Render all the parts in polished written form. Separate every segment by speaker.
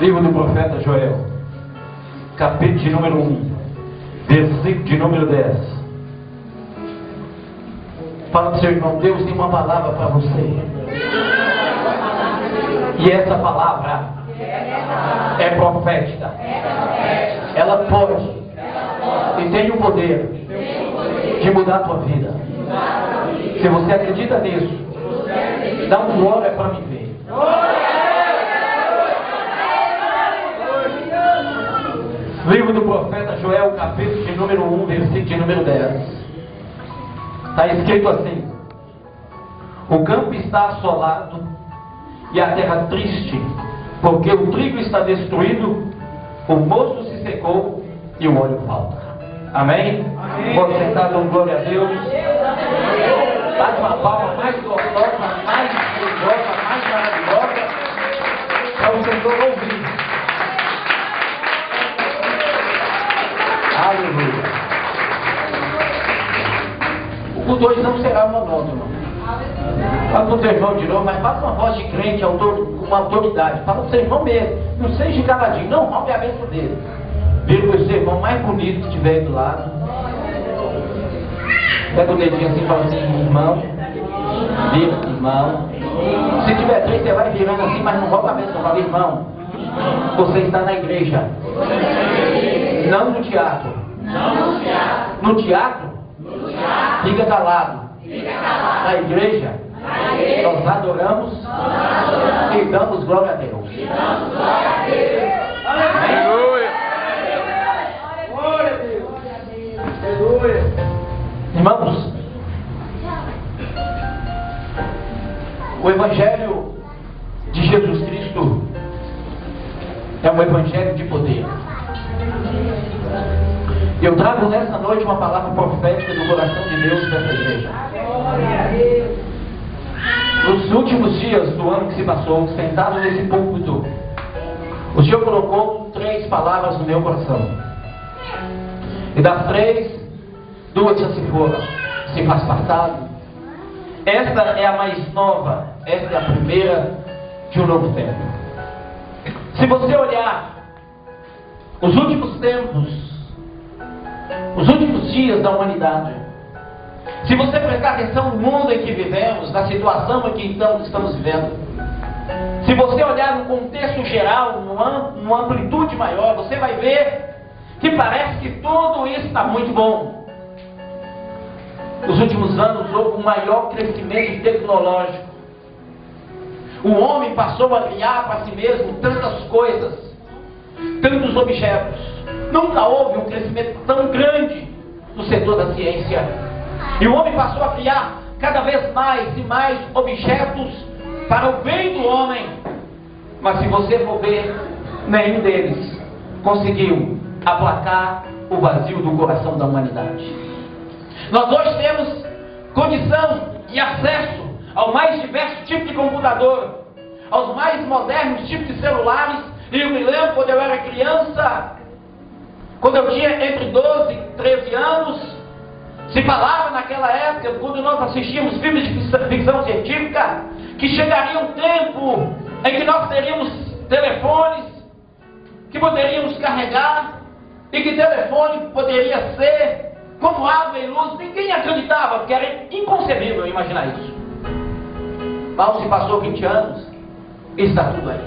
Speaker 1: Livro do profeta Joel, capítulo de número 1, versículo de número 10. Fala para o seu irmão: Deus tem uma palavra para você. E essa palavra é profética. Ela pode e tem o poder de mudar a tua vida. Se você acredita nisso, dá um glória para me ver. Livro do profeta Joel, capítulo de número 1, versículo de número 10. Está escrito assim: o campo está assolado e a terra triste, porque o trigo está destruído, o mosto se secou e o óleo falta. Amém? Pode sentar, dando glória a Deus. Bate uma palma mais gostosa, mais gloriosa, mais maravilhosa, para o Senhor ouvir. Aleluia. O culto hoje não será monótono. Fala para o seu irmão de novo, mas fala uma voz de crente, com uma autoridade. Fala para o seu irmão mesmo. Não seja caladinho, não rompe a bênção dele. Vira para o seu irmão mais bonito que estiver aí do lado. Pega o dedinho assim e fala assim: irmão. Vira, irmão. Se tiver três, você vai virando assim, mas não rompe a bênção. Fala: irmão, você está na igreja. Não no teatro. No teatro, fica calado. Na igreja, nós adoramos e damos glória a Deus. Aleluia. Glória a Deus. Aleluia. Irmãos, o Evangelho de Jesus Cristo é um Evangelho de poder. Eu trago nessa noite uma palavra profética do coração de Deus para essa igreja. Nos últimos dias do ano que se passou, sentado nesse púlpito, o Senhor colocou 3 palavras no meu coração. E das 3, 2 já se foram, se faz passado. Esta é a mais nova, esta é a primeira de um novo tempo. Se você olhar os últimos tempos, os últimos dias da humanidade, se você prestar atenção no mundo em que vivemos, na situação em que então estamos vivendo, se você olhar no contexto geral, numa amplitude maior, você vai ver que parece que tudo isso está muito bom. Nos últimos anos houve um maior crescimento tecnológico. O homem passou a criar para si mesmo tantas coisas, tantos objetos. Nunca houve um crescimento tão grande no setor da ciência. E o homem passou a criar cada vez mais e mais objetos para o bem do homem. Mas se você for ver, nenhum deles conseguiu aplacar o vazio do coração da humanidade. Nós hoje temos condição e acesso ao mais diverso tipo de computador, aos mais modernos tipos de celulares. E eu me lembro quando eu era criança, quando eu tinha entre 12 e 13 anos, se falava naquela época, quando nós assistíamos filmes de ficção científica, que chegaria um tempo em que nós teríamos telefones que poderíamos carregar e que telefone poderia ser como água e luz. Ninguém acreditava, porque era inconcebível imaginar isso. Mal se passou 20 anos e está tudo aí.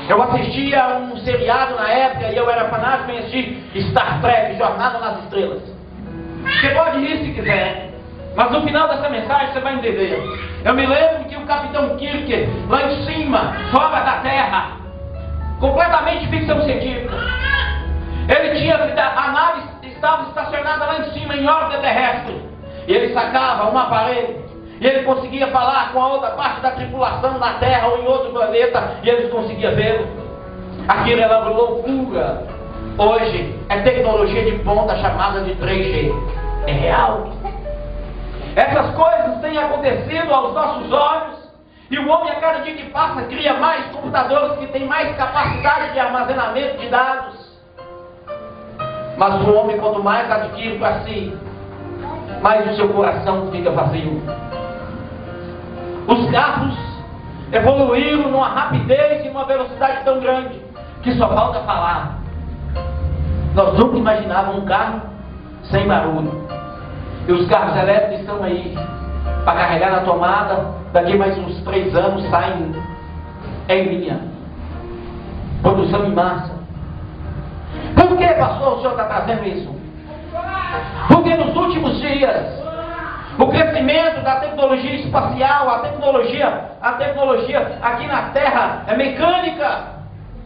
Speaker 1: Eu assistia a um seriado na época e eu era fanático em assistir Star Trek, Jornada nas Estrelas. Você pode rir se quiser, mas no final dessa mensagem você vai entender. Eu me lembro que o Capitão Kirk, lá em cima, fora da Terra, completamente ficção científica, ele tinha, a nave estava estacionada lá em cima, em órbita terrestre, e ele sacava um aparelho, e ele conseguia falar com a outra parte da tripulação na Terra ou em outro planeta, e eles conseguiam vê-lo. Aquilo era uma loucura. Hoje é tecnologia de ponta chamada de 3G. É real. Essas coisas têm acontecido aos nossos olhos, e o homem a cada dia que passa cria mais computadores que têm mais capacidade de armazenamento de dados. Mas o homem, quanto mais adquire para si, mais o seu coração fica vazio. Os carros evoluíram numa rapidez e numa velocidade tão grande que só falta falar. Nós nunca imaginávamos um carro sem barulho. E os carros elétricos estão aí para carregar na tomada. Daqui mais uns 3 anos saem em linha. Produção em massa. Por que, pastor, o senhor está trazendo isso? Porque nos últimos dias o crescimento da tecnologia espacial, a tecnologia aqui na Terra é mecânica,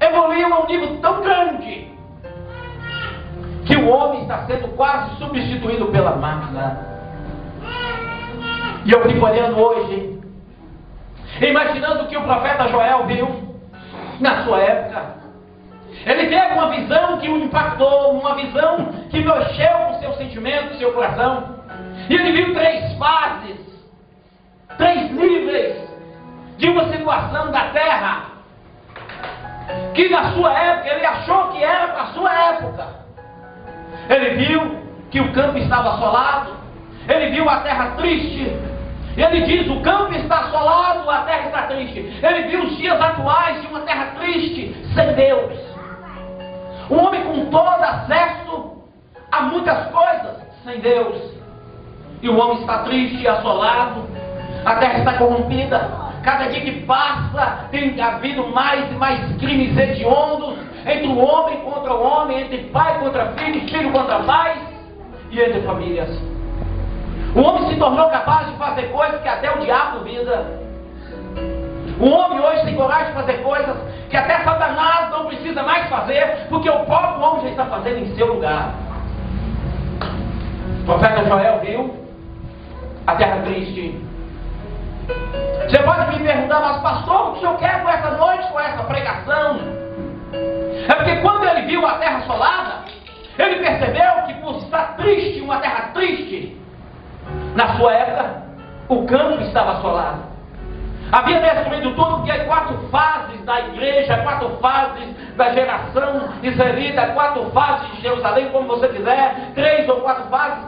Speaker 1: evoluiu a um nível tão grande que o homem está sendo quase substituído pela máquina. E eu fico olhando hoje, imaginando o que o profeta Joel viu na sua época. Ele teve uma visão que o impactou, uma visão que mexeu com o seu sentimento, com o seu coração. E ele viu 3 fases, 3 níveis de uma situação da terra, que na sua época ele achou que era para a sua época. Ele viu que o campo estava assolado, ele viu a terra triste. Ele diz: o campo está assolado, a terra está triste. Ele viu os dias atuais de uma terra triste, sem Deus. Um homem com todo acesso a muitas coisas, sem Deus. E o homem está triste, assolado, a terra está corrompida. Cada dia que passa tem havido mais e mais crimes hediondos, entre o homem contra o homem, entre pai contra filho, filho contra pai, e entre famílias. O homem se tornou capaz de fazer coisas que até o diabo duvida. O homem hoje tem coragem de fazer coisas que até Satanás não precisa mais fazer, porque o próprio homem já está fazendo em seu lugar. O profeta Joel viu a terra triste. Você pode me perguntar: mas pastor, o que o senhor quer com essa noite, com essa pregação? É porque quando ele viu a terra assolada, ele percebeu que por estar triste, uma terra triste, na sua época, o campo estava assolado. Havia destruído tudo, porque 4 fases da igreja, 4 fases da geração israelita, 4 fases de Jerusalém, como você quiser, 3 ou 4 fases,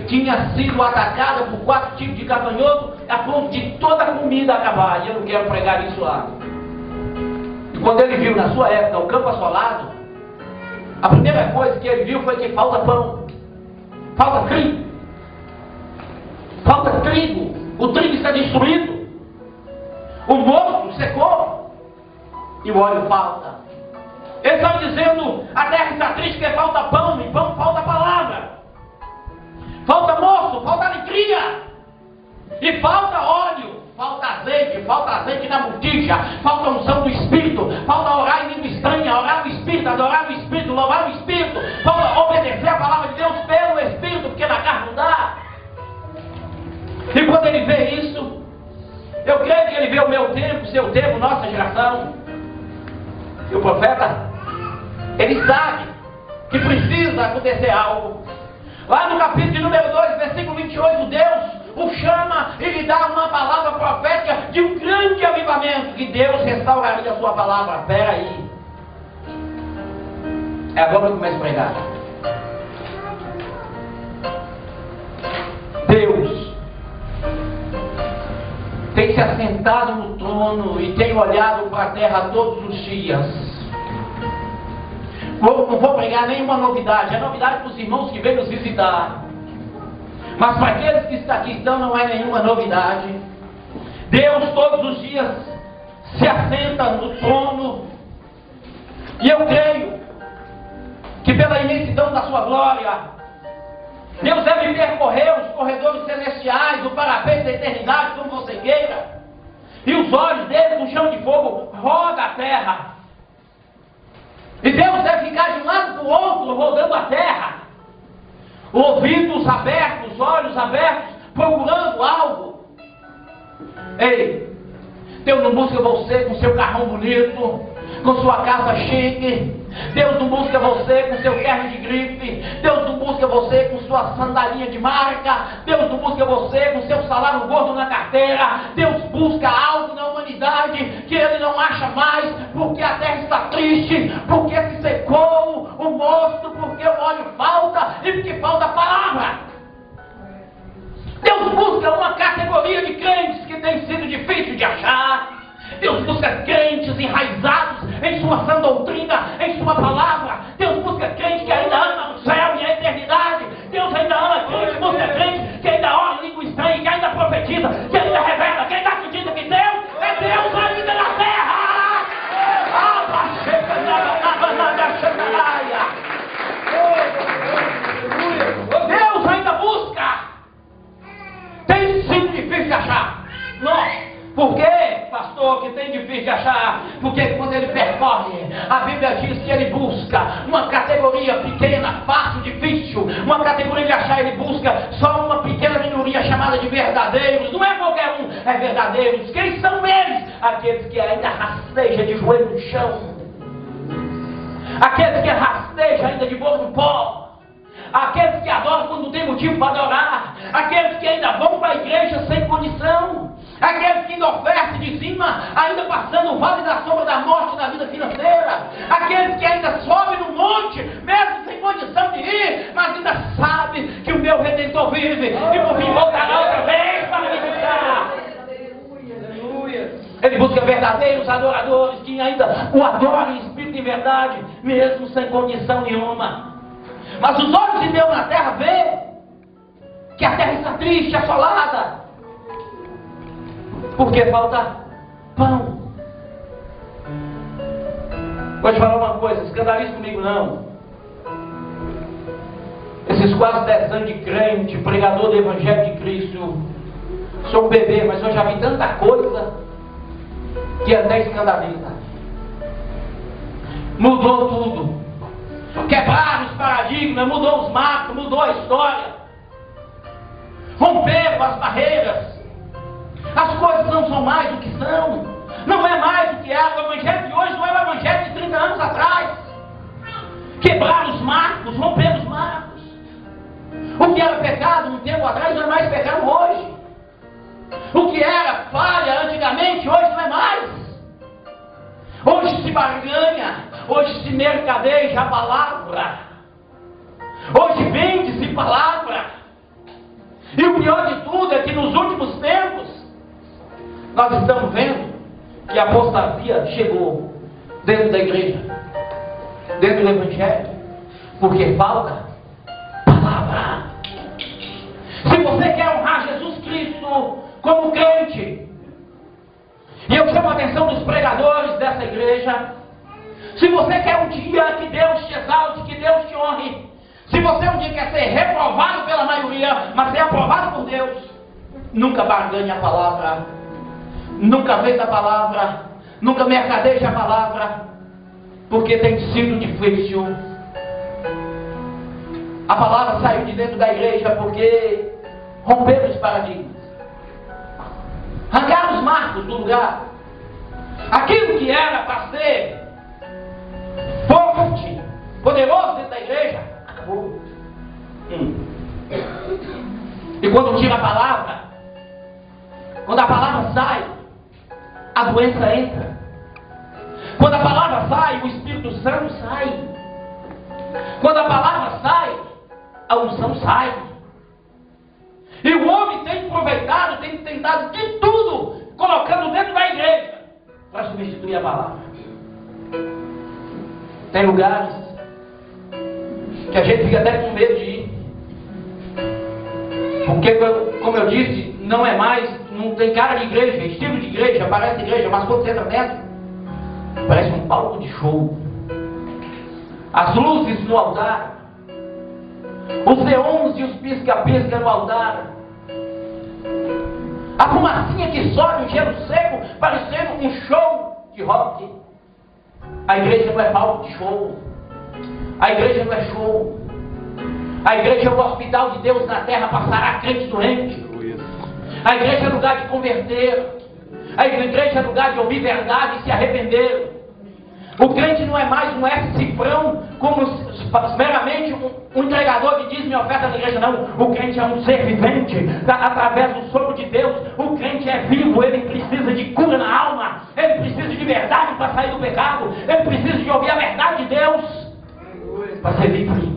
Speaker 1: tinha sido atacada por 4 tipos de gafanhoto, a ponto de toda a comida acabar. E eu não quero pregar isso lá. E quando ele viu na sua época o campo assolado, a primeira coisa que ele viu foi que falta pão, falta trigo, falta trigo. O trigo está destruído, o mosto secou e o óleo falta. Eles estão dizendo: a terra está triste porque falta pão, e pão falta palavra. Falta moço, falta alegria, e falta óleo, falta azeite na botija, falta unção do Espírito, falta orar em língua estranha, orar no Espírito, adorar no Espírito, louvar no Espírito, falta obedecer a palavra de Deus pelo Espírito, porque na carne não dá. E quando ele vê isso, eu creio que ele vê o meu tempo, seu tempo, nossa geração. E o profeta, ele sabe que precisa acontecer algo. Lá no capítulo de número 2, versículo 28, Deus o chama e lhe dá uma palavra profética de um grande avivamento, que Deus restauraria a sua palavra. Espera aí. É agora que eu começo a pregar. Deus tem se assentado no trono e tem olhado para a terra todos os dias. Não vou pregar nenhuma novidade, é novidade para os irmãos que vêm nos visitar. Mas para aqueles que aqui estão, não é nenhuma novidade. Deus todos os dias se assenta no trono. E eu creio que pela imensidão da sua glória, Deus deve percorrer os corredores celestiais, o parapeito da eternidade, como você queira. E os olhos dele, no chão de fogo, roda a terra. E Deus deve ficar de um lado para o outro, rodando a terra, ouvidos abertos, olhos abertos, procurando algo. Ei, Deus não busca você com seu carrão bonito, com sua casa chique. Deus não busca você com seu terno de grife. Deus não busca você com sua sandalinha de marca. Deus não busca você com seu salário gordo na carteira. Deus busca algo na humanidade que ele não acha mais, porque a terra está triste, porque se secou o mosto, porque o óleo falta e porque falta a palavra. Deus busca uma categoria de crentes que tem sido difícil de achar, Deus busca crentes enraizados em sua sã doutrina, em sua palavra. Deus busca crente que ainda ama o céu e a eternidade. Deus ainda ama crente, busca crente que ainda ora em língua estranha, que ainda profetiza, que ainda revela, que ainda acredita que Deus é Deus ainda na terra. Deus ainda busca. Tem sido difícil de achar. Nossa. Por quê, pastor, que tem difícil de achar? Porque quando ele percorre, a Bíblia diz que ele busca uma categoria pequena, fácil, difícil. Uma categoria de achar, ele busca só uma pequena minoria chamada de verdadeiros. Não é qualquer um, é verdadeiros. Quem são eles? Aqueles que ainda rastejam de joelho no chão. Aqueles que rastejam ainda de boca no pó. Aqueles que adoram quando não tem motivo para adorar. Aqueles que ainda vão para a igreja sem condição. Aqueles que ainda ofertam e dizima, ainda passando o vale da sombra da morte na vida financeira. Aqueles que ainda sobem no monte, mesmo sem condição de ir, mas ainda sabem que o meu Redentor vive e por fim voltará outra vez para me buscar. Ele busca verdadeiros adoradores que ainda o adoram em espírito e verdade, mesmo sem condição nenhuma. Mas os olhos de Deus na terra vê que a terra está triste, assolada, porque falta pão. Vou te falar uma coisa, escandalize comigo não. Esses quase 10 anos de crente, pregador do Evangelho de Cristo, sou um bebê, mas eu já vi tanta coisa que até escandaliza. Mudou tudo. Quebraram os paradigmas, mudou os marcos, mudou a história. Romperam as barreiras. As coisas não são mais o que são. Não é mais o que era. O Evangelho de hoje não é o Evangelho de 30 anos atrás. Quebraram os marcos, romperam os marcos. O que era pecado um tempo atrás não é mais pecado hoje. O que era falha antigamente, hoje não é mais. Hoje se barganha, hoje se mercadeja a palavra. Hoje vende-se palavra. E o pior de tudo é que nos últimos tempos, nós estamos vendo que a apostasia chegou dentro da igreja, dentro do Evangelho, porque falta palavra. Se você quer honrar Jesus Cristo como crente, e eu chamo a atenção dos pregadores dessa igreja, se você quer um dia que Deus te exalte, que Deus te honre, se você um dia quer ser reprovado pela maioria, mas ser aprovado por Deus, nunca barganhe a palavra, nunca venda a palavra, nunca mercadeje a palavra, porque tem sido difícil. A palavra saiu de dentro da igreja porque romperam os paradigmas, arrancaram os marcos do lugar. Aquilo que era para ser forte, poderoso dentro da igreja, acabou. E quando tira a palavra, quando a palavra sai, a doença entra. Quando a palavra sai, o Espírito Santo sai. Quando a palavra sai, a unção sai. E o homem tem aproveitado, tem tentado de tudo, colocando dentro da igreja, para substituir a palavra. Tem lugares que a gente fica até com medo de ir. Porque, como eu disse, não é mais, não tem cara de igreja, estilo de igreja, parece igreja, mas quando você entra dentro, parece um palco de show. As luzes no altar, os leões e os pisca-pisca no altar, a fumacinha que sobe, o gelo seco, parecendo um show de rock. A igreja não é palco de show. A igreja não é show. A igreja é o hospital de Deus na terra para sarar crente doente. A igreja é lugar de converter. A igreja é lugar de ouvir verdade e se arrepender. O crente não é mais um cifrão, como meramente um entregador de dízimo e oferta na igreja, não. O crente é um ser vivente, através do sopro de Deus. O crente é vivo, ele precisa de cura na alma, ele precisa de verdade para sair do pecado, ele precisa de ouvir a verdade de Deus para ser livre.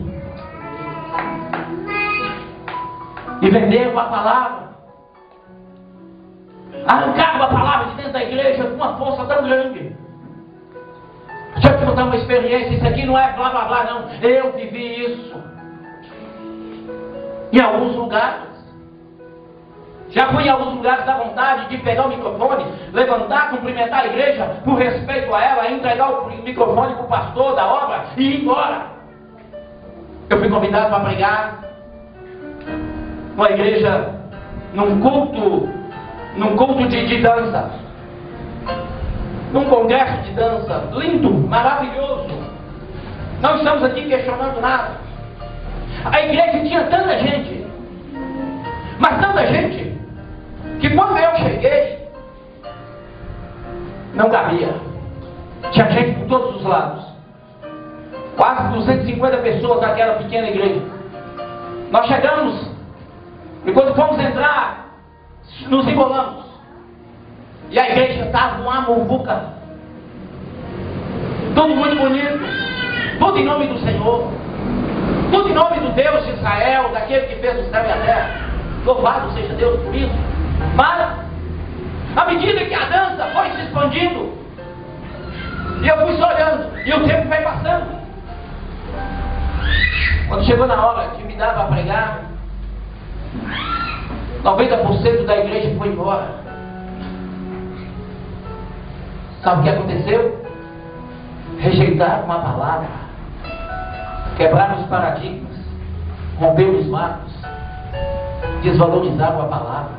Speaker 1: E vender a palavra. arrancaram a palavra de dentro da igreja com uma força tão grande. Deixa eu te contar uma experiência, isso aqui não é blá blá blá não, eu vivi isso em alguns lugares. Já fui em alguns lugares da vontade de pegar o microfone, levantar, cumprimentar a igreja por respeito a ela, entregar o microfone para o pastor da obra e ir embora. Eu fui convidado para pregar numa igreja, num culto de dança, num congresso de dança, lindo, maravilhoso. Não estamos aqui questionando nada. A igreja tinha tanta gente, mas tanta gente, que quando eu cheguei, não cabia. Tinha gente por todos os lados. Quase 250 pessoas naquela pequena igreja. Nós chegamos, e quando fomos entrar, nos embolamos. E a igreja estava uma muvuca. Tudo muito bonito. Tudo em nome do Senhor. Tudo em nome do Deus de Israel, daquele que fez o céu e a terra. Louvado seja Deus por isso. Mas, à medida que a dança foi se expandindo, e eu fui só olhando, e o tempo foi passando. Quando chegou na hora que me dava a pregar, 90% da igreja foi embora. Sabe o que aconteceu? Rejeitaram uma palavra, quebraram os paradigmas, romperam os marcos, desvalorizaram a palavra,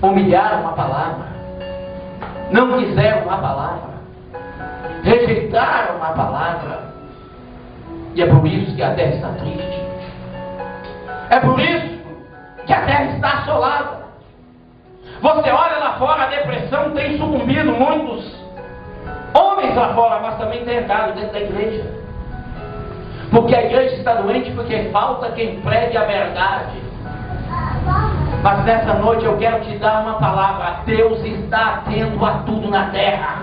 Speaker 1: humilharam a palavra, não quiseram a palavra, rejeitaram a palavra. E é por isso que a terra está triste. É por isso que a terra está assolada. Você olha lá fora, a depressão tem sucumbido muitos homens lá fora, mas também tem entrado dentro da igreja. Porque a igreja está doente, porque falta quem pregue a verdade. Mas nessa noite eu quero te dar uma palavra. Deus está atento a tudo na terra.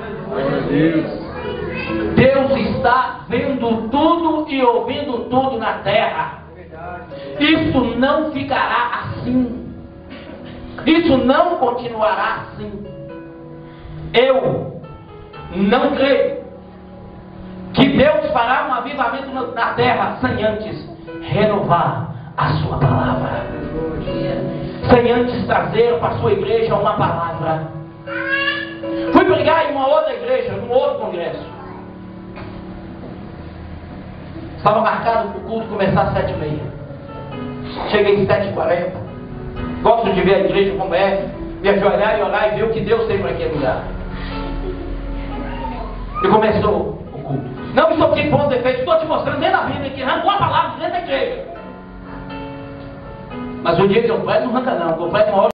Speaker 1: Deus está vendo tudo e ouvindo tudo na terra. Isso não ficará assim. Isso não continuará assim. Eu não creio que Deus fará um avivamento na terra sem antes renovar a sua palavra, sem antes trazer para a sua igreja uma palavra. Fui pregar em uma outra igreja, num outro congresso. Estava marcado para o culto começar às 7h30. Cheguei às 7h40. Gosto de ver a igreja como é, me ajoelhar e orar e ver o que Deus tem para aquele lugar. E começou o culto. Não estou te pondo defeito, estou te mostrando dentro da Bíblia que arrancou a palavra dentro da igreja. Mas o dia que eu prego não arranca não, eu prego uma hora.